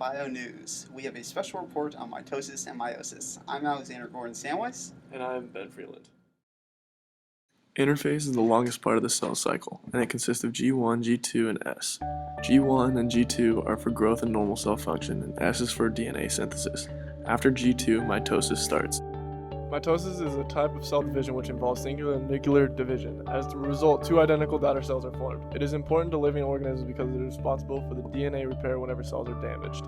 Bio News. We have a special report on mitosis and meiosis. I'm Alexander Gordon-Sandweiss. And I'm Ben Freeland. Interphase is the longest part of the cell cycle, and it consists of G1, G2, and S. G1 and G2 are for growth and normal cell function, and S is for DNA synthesis. After G2, mitosis starts. Mitosis is a type of cell division which involves singular and nuclear division. As a result, two identical daughter cells are formed. It is important to living organisms because it is responsible for the DNA repair whenever cells are damaged.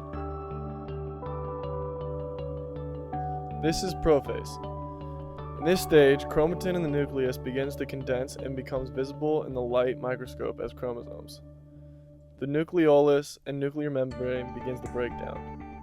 This is prophase. In this stage, chromatin in the nucleus begins to condense and becomes visible in the light microscope as chromosomes. The nucleolus and nuclear membrane begins to break down.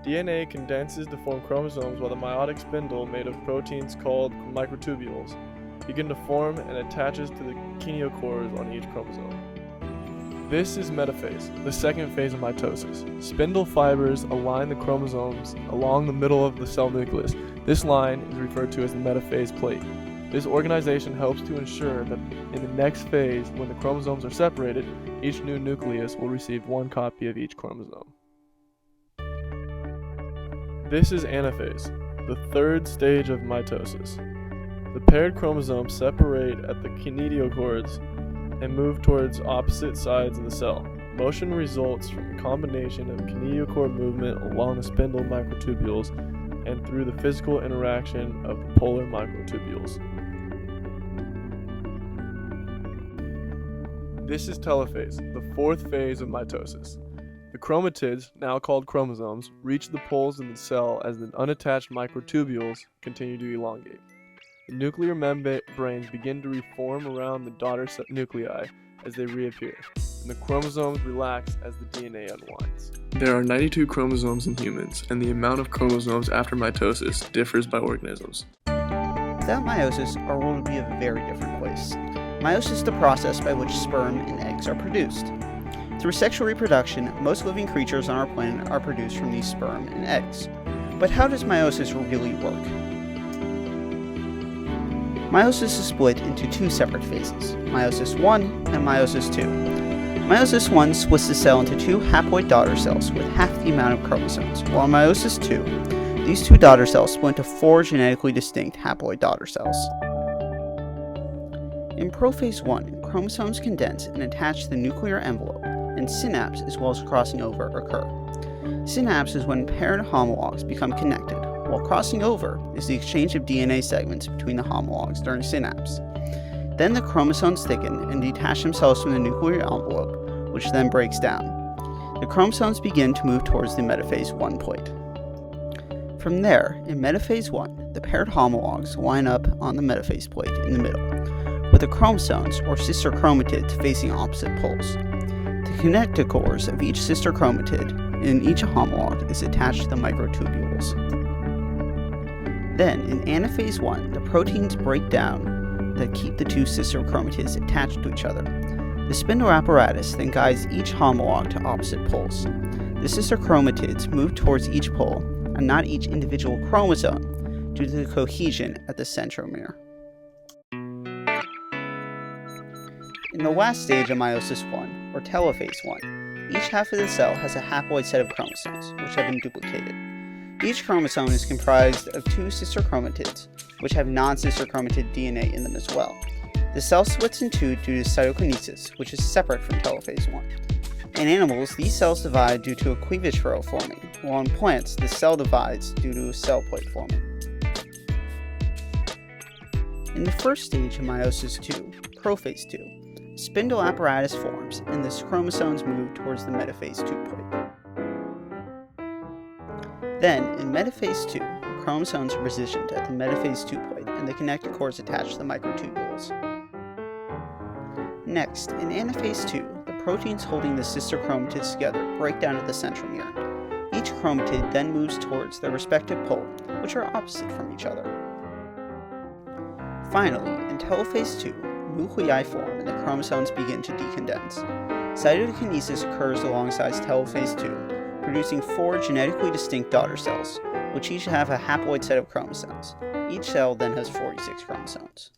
DNA condenses to form chromosomes while the meiotic spindle, made of proteins called microtubules, begin to form and attaches to the kinetochores on each chromosome. This is metaphase, the second phase of mitosis. Spindle fibers align the chromosomes along the middle of the cell nucleus. This line is referred to as the metaphase plate. This organization helps to ensure that in the next phase, when the chromosomes are separated, each new nucleus will receive one copy of each chromosome. This is anaphase, the third stage of mitosis. The paired chromosomes separate at the kinetochores and move towards opposite sides of the cell. Motion results from a combination of kinetochore movement along the spindle microtubules and through the physical interaction of the polar microtubules. This is telophase, the fourth phase of mitosis. The chromatids, now called chromosomes, reach the poles of the cell as the unattached microtubules continue to elongate. The nuclear membranes begin to reform around the daughter nuclei as they reappear, and the chromosomes relax as the DNA unwinds. There are 92 chromosomes in humans, and the amount of chromosomes after mitosis differs by organisms. Without meiosis, our world would be a very different place. Meiosis is the process by which sperm and eggs are produced. Through sexual reproduction, most living creatures on our planet are produced from these sperm and eggs. But how does meiosis really work? Meiosis is split into two separate phases, meiosis 1 and meiosis 2. Meiosis 1 splits the cell into two haploid daughter cells with half the amount of chromosomes, while in meiosis 2, these two daughter cells split into four genetically distinct haploid daughter cells. In prophase 1, chromosomes condense and attach to the nuclear envelope, and synapse as well as crossing over occur. Synapse is when paired homologs become connected, while crossing over is the exchange of DNA segments between the homologs during synapse. Then the chromosomes thicken and detach themselves from the nuclear envelope, which then breaks down. The chromosomes begin to move towards the metaphase 1 plate. From there, in metaphase 1, the paired homologs line up on the metaphase plate in the middle, with the chromosomes or sister chromatids facing opposite poles. The kinetochores of each sister chromatid in each homolog is attached to the microtubules. Then, in anaphase 1, the proteins break down that keep the two sister chromatids attached to each other. The spindle apparatus then guides each homolog to opposite poles. The sister chromatids move towards each pole, and not each individual chromosome, due to the cohesion at the centromere. In the last stage of meiosis 1, or telophase 1, each half of the cell has a haploid set of chromosomes, which have been duplicated. Each chromosome is comprised of two sister chromatids, which have non-sister chromatid DNA in them as well. The cell splits in two due to cytokinesis, which is separate from telophase 1. In animals, these cells divide due to a cleavage furrow forming, while in plants, the cell divides due to a cell plate forming. In the first stage of meiosis 2, prophase 2, a spindle apparatus forms, and the chromosomes move towards the metaphase 2 plate. Then, in metaphase 2, the chromosomes are positioned at the metaphase 2 plate, and the kinetochores attached to the microtubules. Next, in anaphase 2, the proteins holding the sister chromatids together break down at the centromere. Each chromatid then moves towards their respective pole, which are opposite from each other. Finally, in telophase 2, nuclei form and the chromosomes begin to decondense. Cytokinesis occurs alongside telophase 2, producing four genetically distinct daughter cells, which each have a haploid set of chromosomes. Each cell then has 46 chromosomes.